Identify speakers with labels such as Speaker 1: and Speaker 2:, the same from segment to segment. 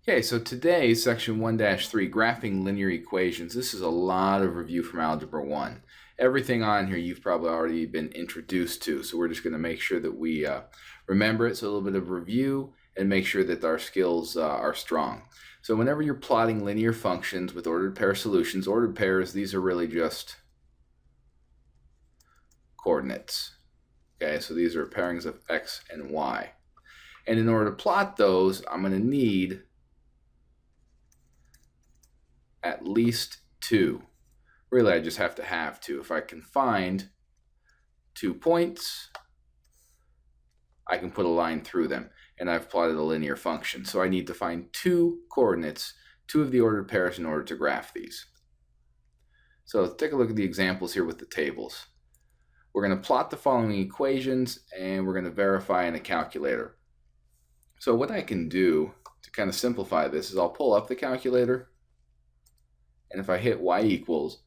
Speaker 1: Okay, so today, section 1-3, graphing linear equations. This is a lot of review from Algebra 1. Everything on here you've probably already been introduced to, so we're just going to make sure that we remember it. So a little bit of review and make sure that our skills are strong. So whenever you're plotting linear functions with ordered pair solutions, ordered pairs, these are really just coordinates. Okay, so these are pairings of x and y. And in order to plot those, I'm going to need at least two. Really, I just have to have two. If I can find 2 points, I can put a line through them, and I've plotted a linear function. So I need to find 2 coordinates, 2 of the ordered pairs in order to graph these. So let's take a look at the examples here with the tables. We're going to plot the following equations, and we're going to verify in a calculator. So what I can do to kind of simplify this is I'll pull up the calculator, and if I hit y equals,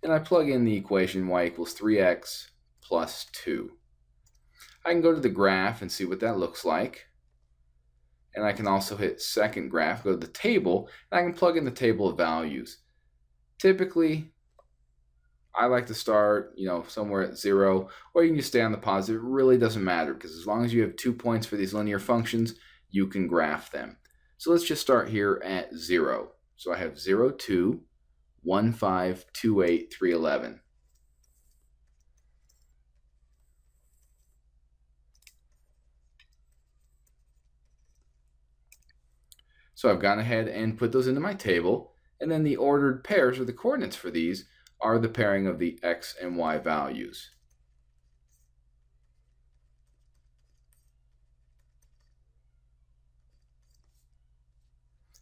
Speaker 1: and I plug in the equation y equals 3x plus 2. I can go to the graph and see what that looks like. And I can also hit second graph, go to the table, and I can plug in the table of values. Typically, I like to start, somewhere at 0, or you can just stay on the positive. It really doesn't matter, because as long as you have 2 points for these linear functions, you can graph them. So let's just start here at 0. So I have 0, 2, 1, 5, 2, 8, 3, 11. So I've gone ahead and put those into my table, and then the ordered pairs, or the coordinates for these, are the pairing of the x and y values.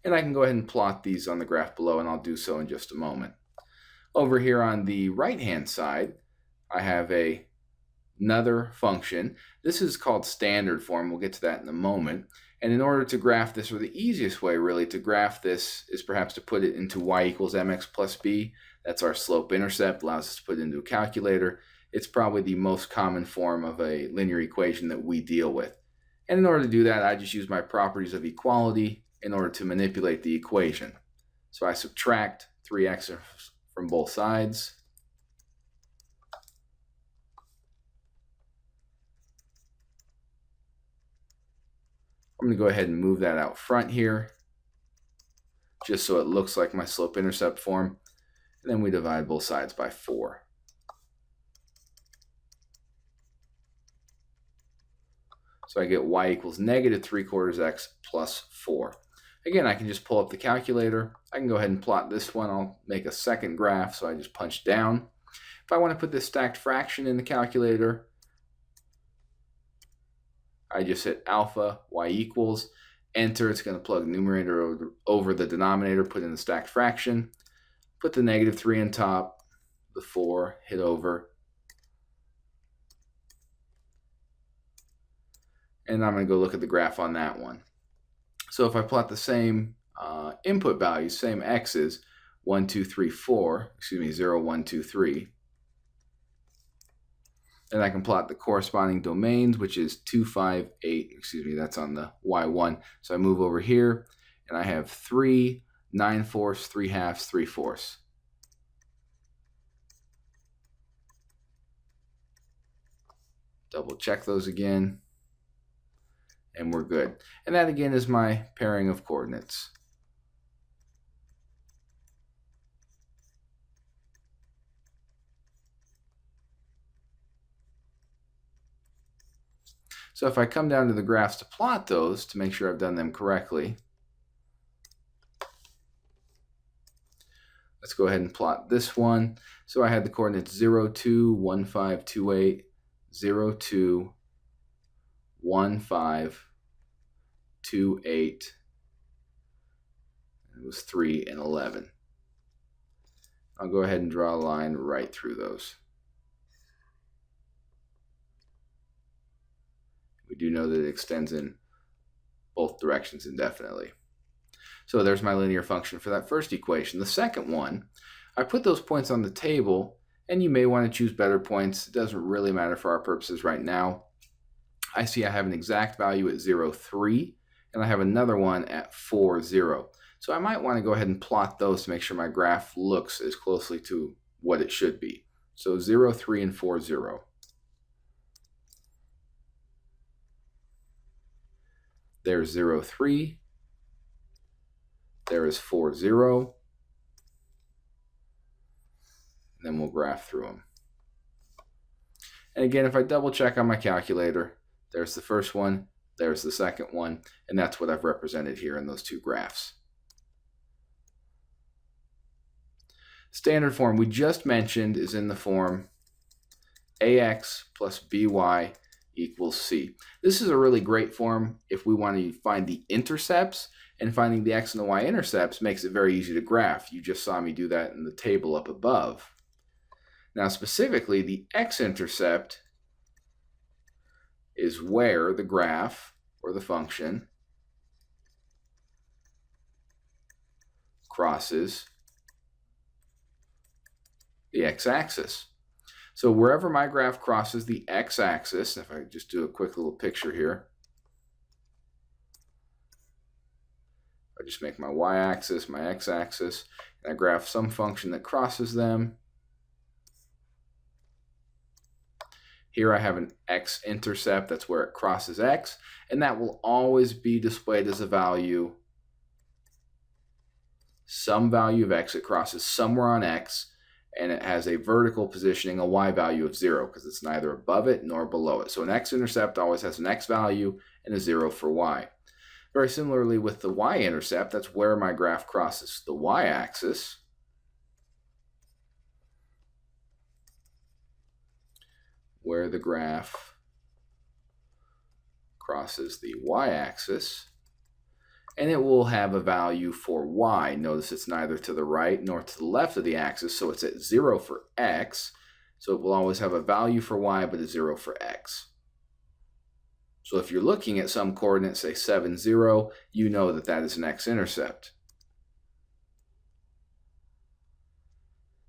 Speaker 1: And I can go ahead and plot these on the graph below, and I'll do so in just a moment. Over here on the right-hand side, I have another function. This is called standard form. We'll get to that in a moment. And in order to graph this, or the easiest way really to graph this, is perhaps to put it into y equals mx plus b. That's our slope-intercept, allows us to put it into a calculator. It's probably the most common form of a linear equation that we deal with. And in order to do that, I just use my properties of equality in order to manipulate the equation. So I subtract 3x from both sides. I'm going to go ahead and move that out front here, just so it looks like my slope-intercept form. And then we divide both sides by 4. So I get y equals negative 3/4 x plus 4. Again, I can just pull up the calculator. I can go ahead and plot this one. I'll make a second graph, so I just punch down. If I want to put this stacked fraction in the calculator, I just hit alpha, y equals, enter. It's going to plug the numerator over the denominator, put in the stacked fraction, put the negative 3 on top, the 4, hit over. And I'm going to go look at the graph on that one. So if I plot the same input values, same x's, 1, 2, 3, 4, 0, 1, 2, 3, and I can plot the corresponding domains, which is 2, 5, 8, that's on the y1. So I move over here, and I have 3, 9/4, 3/2, 3/4. Double check those again, and we're good. And that again is my pairing of coordinates. So if I come down to the graphs to plot those, to make sure I've done them correctly, let's go ahead and plot this one. So I had the coordinates 0, 2, 1, 5, 2, 8, 0, 2, 1, 5, 2, 8, it was 3 and 11. I'll go ahead and draw a line right through those. We do know that it extends in both directions indefinitely. So there's my linear function for that first equation. The second one, I put those points on the table, and you may want to choose better points. It doesn't really matter for our purposes right now. I see I have an exact value at 0, 3, and I have another one at 4, 0. So I might want to go ahead and plot those to make sure my graph looks as closely to what it should be. So 0, 3, and 4, 0. There's 0, 3. There is 4, 0. And then we'll graph through them. And again, if I double check on my calculator, there's the first one, there's the second one, and that's what I've represented here in those two graphs. Standard form we just mentioned is in the form ax plus by equals c. This is a really great form if we want to find the intercepts, and finding the x and the y-intercepts makes it very easy to graph. You just saw me do that in the table up above. Now specifically, the x-intercept is where the graph or the function crosses the x-axis. So wherever my graph crosses the x-axis, if I just do a quick little picture here, I just make my y-axis, my x-axis, and I graph some function that crosses them. Here I have an x-intercept, that's where it crosses x, and that will always be displayed as a value, some value of x. It crosses somewhere on x, and it has a vertical positioning, a y value of 0, because it's neither above it nor below it. So an x-intercept always has an x value and a 0 for y. Very similarly with the y-intercept, that's where my graph crosses the y-axis. Where the graph crosses the y-axis, and it will have a value for y. Notice it's neither to the right nor to the left of the axis, so it's at 0 for x. So it will always have a value for y, but a 0 for x. So if you're looking at some coordinate, say 7, 0, you know that that is an x-intercept.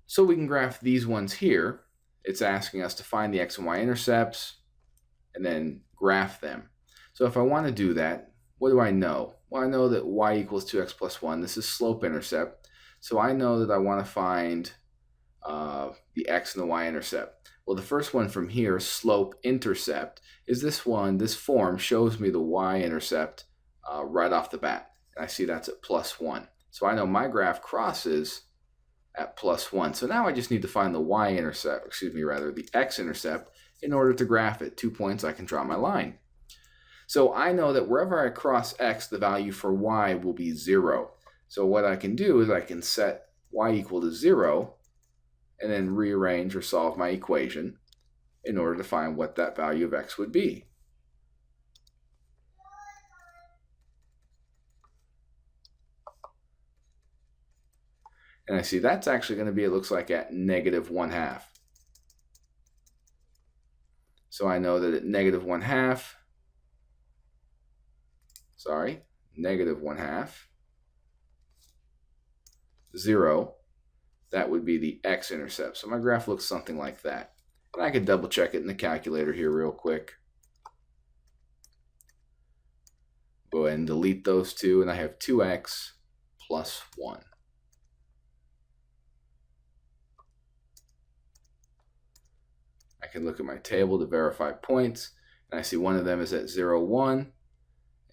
Speaker 1: So we can graph these ones here. It's asking us to find the x and y-intercepts and then graph them. So if I want to do that, what do I know? Well, I know that y equals 2x plus 1. This is slope-intercept. So I know that I want to find the x and the y-intercept. Well, the first one from here, slope-intercept, is this one. This form shows me the y-intercept right off the bat. And I see that's at plus 1. So I know my graph crosses at plus 1. So now I just need to find the y-intercept, the x-intercept, in order to graph it. 2 points, I can draw my line. So I know that wherever I cross x, the value for y will be 0. So what I can do is I can set y equal to 0 and then rearrange or solve my equation in order to find what that value of x would be. And I see that's actually going to be, it looks like, at negative 1/2. So I know that at negative 1/2, negative 1/2, 0, that would be the x-intercept. So my graph looks something like that. And I could double check it in the calculator here real quick. Go ahead and delete those two, and I have 2x plus 1. I can look at my table to verify points, and I see one of them is at 0, 1,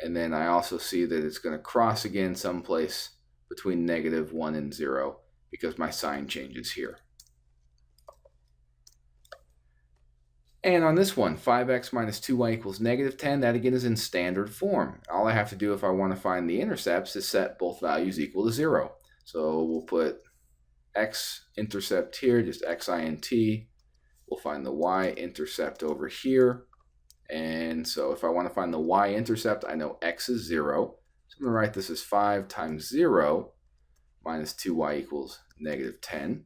Speaker 1: and then I also see that it's going to cross again someplace between negative 1 and 0 because my sign changes here. And on this one, 5x minus 2y equals negative 10, that again is in standard form. All I have to do if I want to find the intercepts is set both values equal to 0. So we'll put x-intercept here, just x-int. We'll find the y-intercept over here. And so if I want to find the y-intercept, I know x is 0. So I'm going to write this as 5 times 0 minus 2y equals negative 10.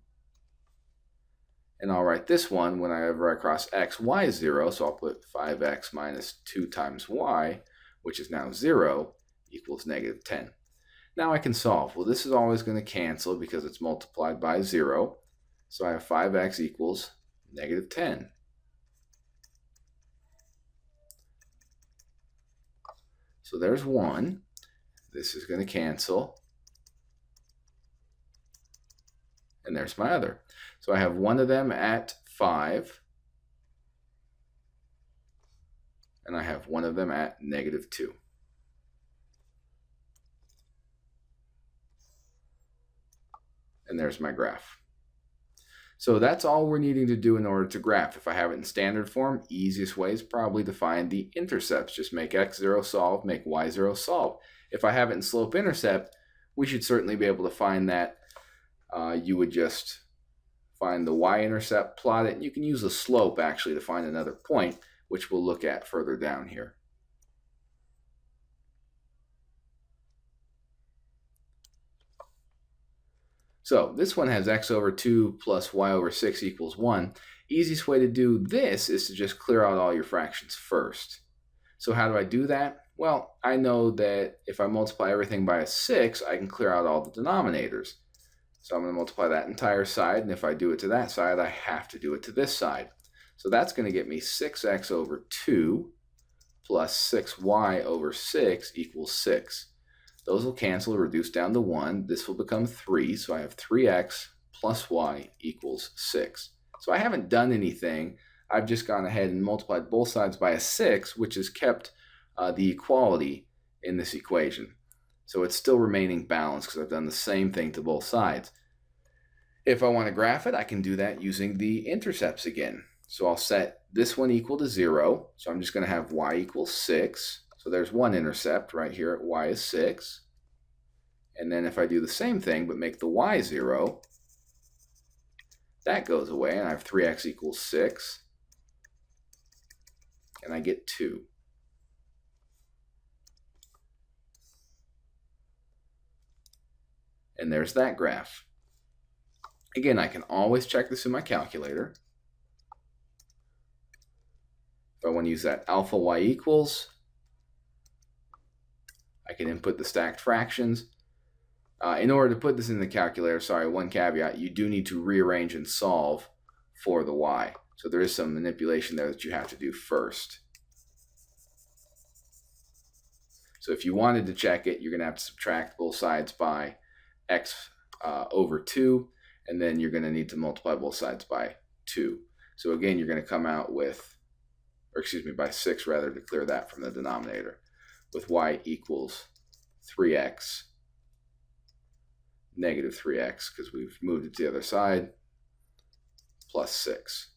Speaker 1: And I'll write this one whenever I cross x, y is 0. So I'll put 5x minus 2 times y, which is now 0, equals negative 10. Now I can solve. Well, this is always going to cancel because it's multiplied by 0. So I have 5x equals negative 10. So there's 1. This is going to cancel. And there's my other. So I have one of them at 5. And I have one of them at -2. And there's my graph. So that's all we're needing to do in order to graph. If I have it in standard form, easiest way is probably to find the intercepts. Just make x0 solve, make y0 solve. If I have it in slope-intercept, we should certainly be able to find that. You would just find the y-intercept, plot it, and you can use the slope actually to find another point, which we'll look at further down here. So this one has x over 2 plus y over 6 equals 1. Easiest way to do this is to just clear out all your fractions first. So how do I do that? Well, I know that if I multiply everything by a 6, I can clear out all the denominators. So I'm going to multiply that entire side, and if I do it to that side, I have to do it to this side. So that's going to get me 6x over 2 plus 6y over 6 equals 6. Those will cancel, reduce down to 1. This will become 3, so I have 3x plus y equals 6. So I haven't done anything. I've just gone ahead and multiplied both sides by a 6, which has kept the equality in this equation. So it's still remaining balanced because I've done the same thing to both sides. If I want to graph it, I can do that using the intercepts again. So I'll set this one equal to 0. So I'm just going to have y equals 6. So there's one intercept right here at y is 6. And then if I do the same thing but make the y 0, that goes away and I have 3x equals 6. And I get 2. And there's that graph. Again, I can always check this in my calculator. If I want to use that alpha y equals, I can input the stacked fractions. In order to put this in the calculator, sorry, one caveat, you do need to rearrange and solve for the y. So there is some manipulation there that you have to do first. So if you wanted to check it, you're going to have to subtract both sides by x over 2, and then you're going to need to multiply both sides by 2. So again, you're going to come out with, or excuse me, by 6 rather, to clear that from the denominator, with y equals 3x, negative 3x, because we've moved it to the other side, plus 6.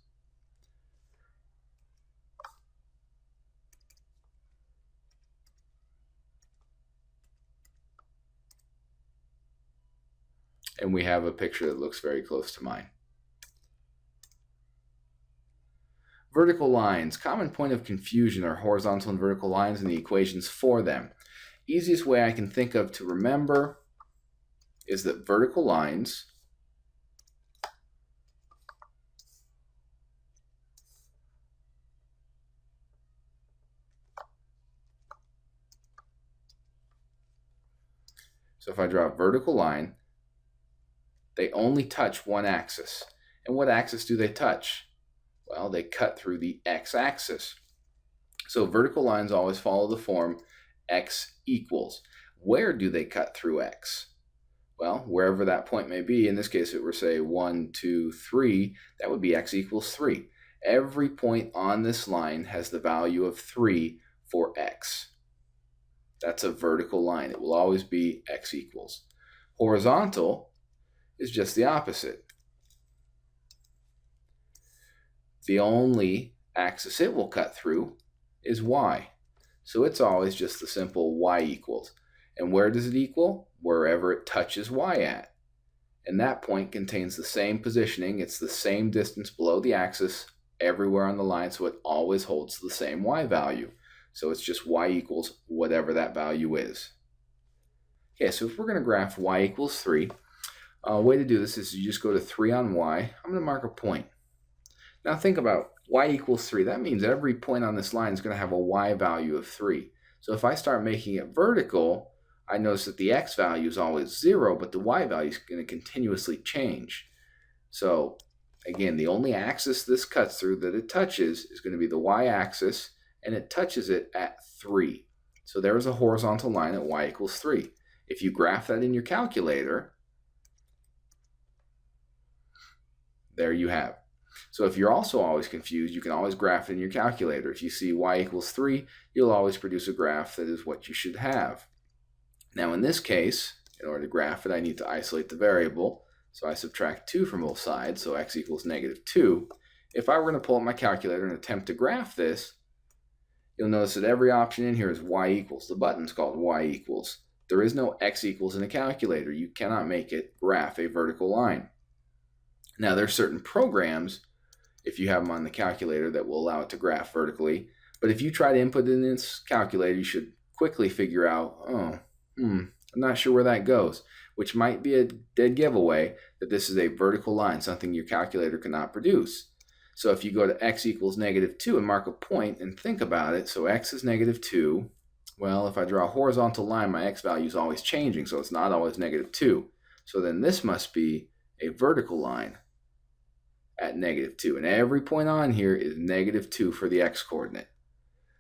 Speaker 1: And we have a picture that looks very close to mine. Vertical lines. Common point of confusion are horizontal and vertical lines and the equations for them. Easiest way I can think of to remember is that vertical lines so if I draw a vertical line, they only touch one axis. And what axis do they touch? Well, they cut through the x-axis. So vertical lines always follow the form x equals. Where do they cut through x? Well, wherever that point may be. In this case, if it were, say, 1, 2, 3, that would be x equals 3. Every point on this line has the value of 3 for x. That's a vertical line. It will always be x equals. Horizontal is just the opposite. The only axis it will cut through is y. So it's always just the simple y equals. And where does it equal? Wherever it touches y at. And that point contains the same positioning. It's the same distance below the axis everywhere on the line, so it always holds the same y value. So it's just y equals whatever that value is. Okay, so if we're going to graph y equals 3, a way to do this is you just go to 3 on y. I'm going to mark a point. Now think about y equals 3. That means every point on this line is going to have a y value of 3. So if I start making it vertical, I notice that the x value is always 0, but the y value is going to continuously change. So again, the only axis this cuts through that it touches is going to be the y-axis, and it touches it at 3. So there is a horizontal line at y equals 3. If you graph that in your calculator, there you have. So if you're also always confused, you can always graph it in your calculator. If you see y equals 3, you'll always produce a graph that is what you should have. Now in this case, in order to graph it, I need to isolate the variable. So I subtract 2 from both sides, so x equals -2. If I were going to pull up my calculator and attempt to graph this, you'll notice that every option in here is y equals. The button's called y equals. There is no x equals in a calculator. You cannot make it graph a vertical line. Now there's certain programs, if you have them on the calculator, that will allow it to graph vertically. But if you try to input it in this calculator, you should quickly figure out, I'm not sure where that goes, which might be a dead giveaway that this is a vertical line, something your calculator cannot produce. So if you go to x equals -2 and mark a point and think about it, so x is -2, well, if I draw a horizontal line, my x value is always changing, so it's not always -2. So then this must be a vertical line at -2, and every point on here is -2 for the x-coordinate.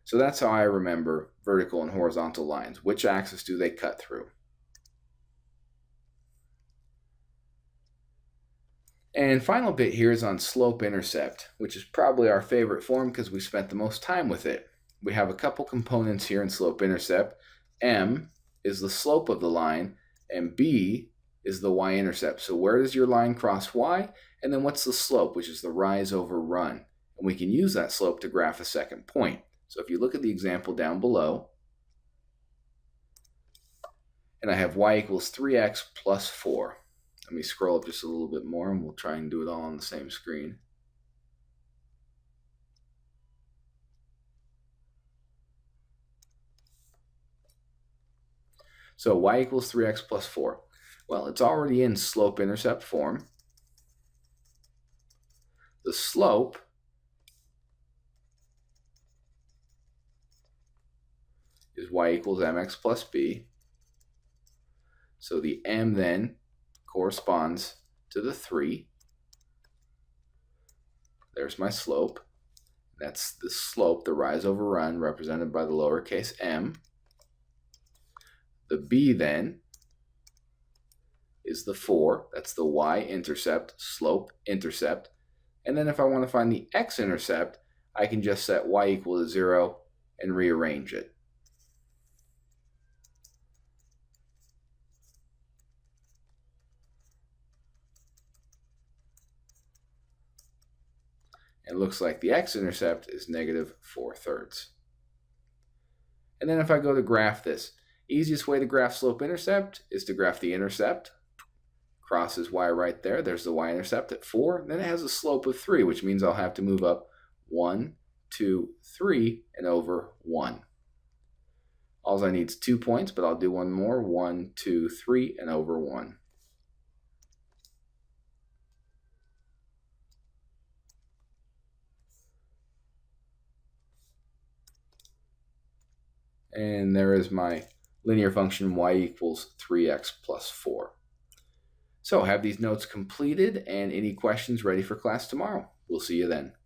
Speaker 1: So that's how I remember vertical and horizontal lines. Which axis do they cut through? And final bit here is on slope-intercept, which is probably our favorite form because we spent the most time with it. We have a couple components here in slope-intercept. M is the slope of the line, and B is the y-intercept. So where does your line cross y? And then what's the slope, which is the rise over run? And we can use that slope to graph a second point. So if you look at the example down below, and I have y equals 3x plus 4. Let me scroll up just a little bit more and we'll try and do it all on the same screen. So y equals 3x plus 4. Well, it's already in slope-intercept form. The slope is y equals mx plus b. So the m then corresponds to the 3. There's my slope. That's the slope, the rise over run, represented by the lowercase m. The b then is the 4. That's the y-intercept, slope-intercept. And then if I want to find the x-intercept, I can just set y equal to 0 and rearrange it. It looks like the x-intercept is -4/3. And then if I go to graph this, easiest way to graph slope-intercept is to graph the intercept. Crosses y right there. There's the y-intercept at 4. Then it has a slope of 3, which means I'll have to move up 1, 2, 3, and over 1. All I need is 2 points, but I'll do one more. 1, 2, 3, and over 1. And there is my linear function y equals 3x plus 4. So have these notes completed and any questions ready for class tomorrow. We'll see you then.